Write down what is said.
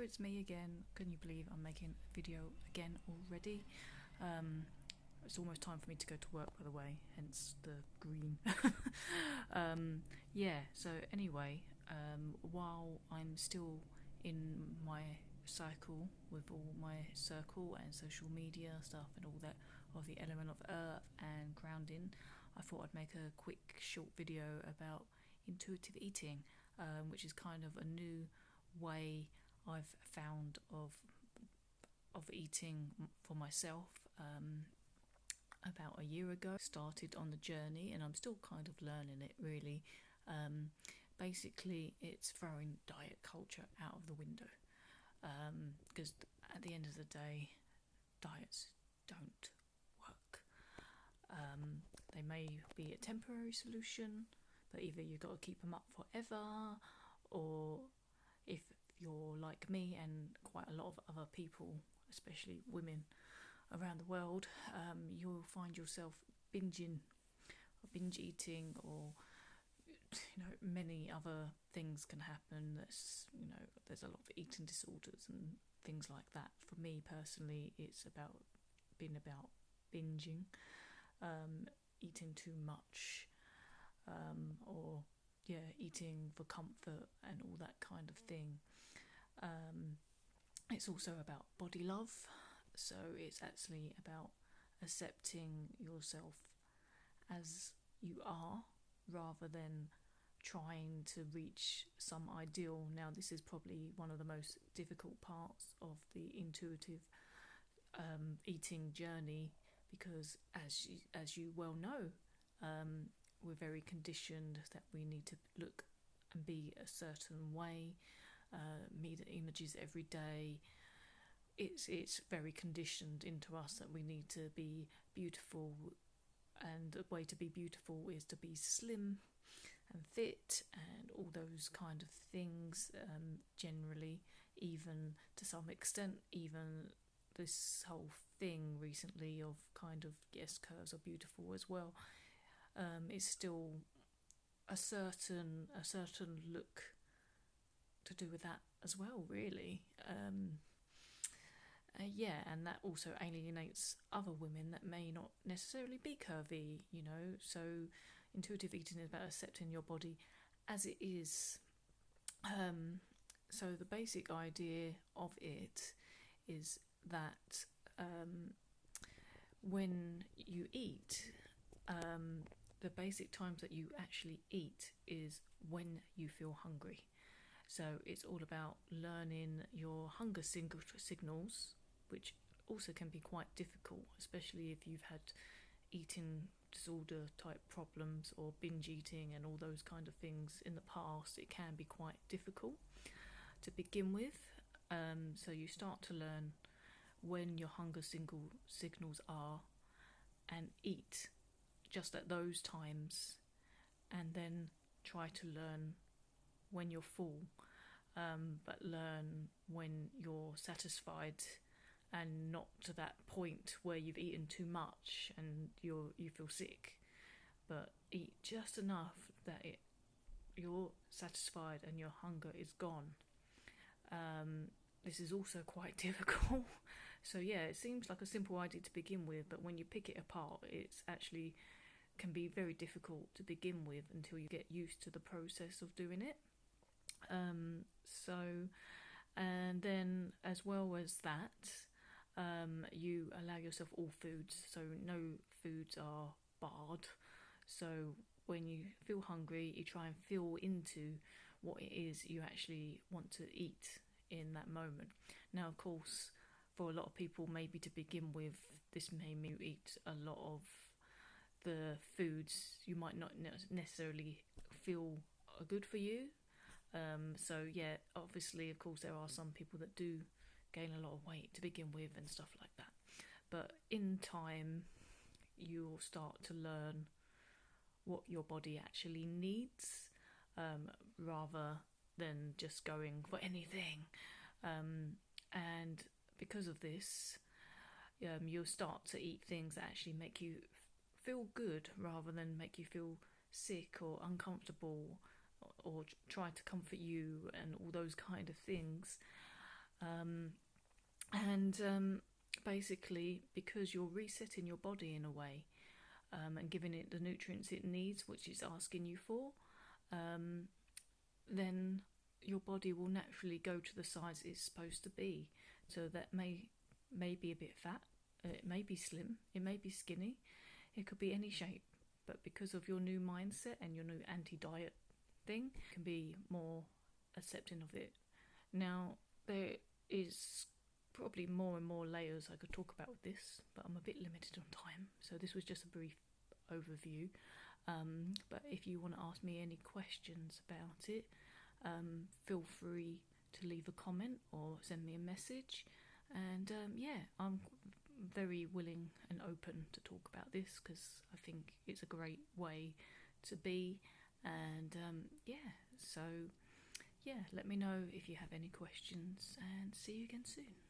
it's me again. Can you believe I'm making a video again already? It's almost time for me to go to work, by the way, hence the green. Yeah, so anyway, while I'm still in my cycle with all my circle and social media stuff and all that of the element of earth and grounding, I thought I'd make a quick short video about intuitive eating, which is kind of a new way I've found of eating for myself. About a year ago, started on the journey, and I'm still kind of learning it really. Basically, it's throwing diet culture out of the window, because at the end of the day, diets don't work. They may be a temporary solution, but either you've got to keep them up forever, or if you're like me and quite a lot of other people, especially women around the world, you'll find yourself binge eating, or many other things can happen. There's a lot of eating disorders and things like that. For me personally, it's about binging, eating too much, or eating for comfort and all that kind of thing. It's also about body love, so it's actually about accepting yourself as you are, rather than trying to reach some ideal. Now, this is probably one of the most difficult parts of the intuitive eating journey, because as you well know, we're very conditioned that we need to look and be a certain way, meet images every day. It's very conditioned into us that we need to be beautiful, and the way to be beautiful is to be slim and fit and all those kind of things. Generally, even to some extent, even this whole thing recently of kind of, yes, curves are beautiful as well, is still a certain look to do with that as well, really. And that also alienates other women that may not necessarily be curvy, So intuitive eating is about accepting your body as it is. So the basic idea of it is that when you eat, the basic times that you actually eat is when you feel hungry. So it's all about learning your hunger signals, which also can be quite difficult, especially if you've had eating disorder type problems or binge eating and all those kind of things in the past. It can be quite difficult to begin with. So you start to learn when your hunger signals are, and eat just at those times, and then try to learn when you're full, but learn when you're satisfied, and not to that point where you've eaten too much and you feel sick, but eat just enough that you're satisfied and your hunger is gone. This is also quite difficult. So it seems like a simple idea to begin with, but when you pick it apart, it's actually can be very difficult to begin with until you get used to the process of doing it. And then as well as that, you allow yourself all foods, so no foods are barred. So when you feel hungry, you try and feel into what it is you actually want to eat in that moment. Now, of course, for a lot of people, maybe to begin with, this may mean you eat a lot of the foods you might not necessarily feel are good for you. Obviously, of course, there are some people that do gain a lot of weight to begin with and stuff like that. But in time, you'll start to learn what your body actually needs, rather than just going for anything. And because of this, you'll start to eat things that actually make you feel good, rather than make you feel sick or uncomfortable, or try to comfort you and all those kind of things. And basically, because you're resetting your body in a way, and giving it the nutrients it needs, which it's asking you for, then your body will naturally go to the size it's supposed to be. So that may be a bit fat, it may be slim, it may be skinny, it could be any shape. But because of your new mindset and your new anti-diet thing, you can be more accepting of it. Now, there is probably more and more layers I could talk about with this, but I'm a bit limited on time, so this was just a brief overview. But if you want to ask me any questions about it, feel free to leave a comment or send me a message. And I'm very willing and open to talk about this, because I think it's a great way to be. And let me know if you have any questions, and see you again soon.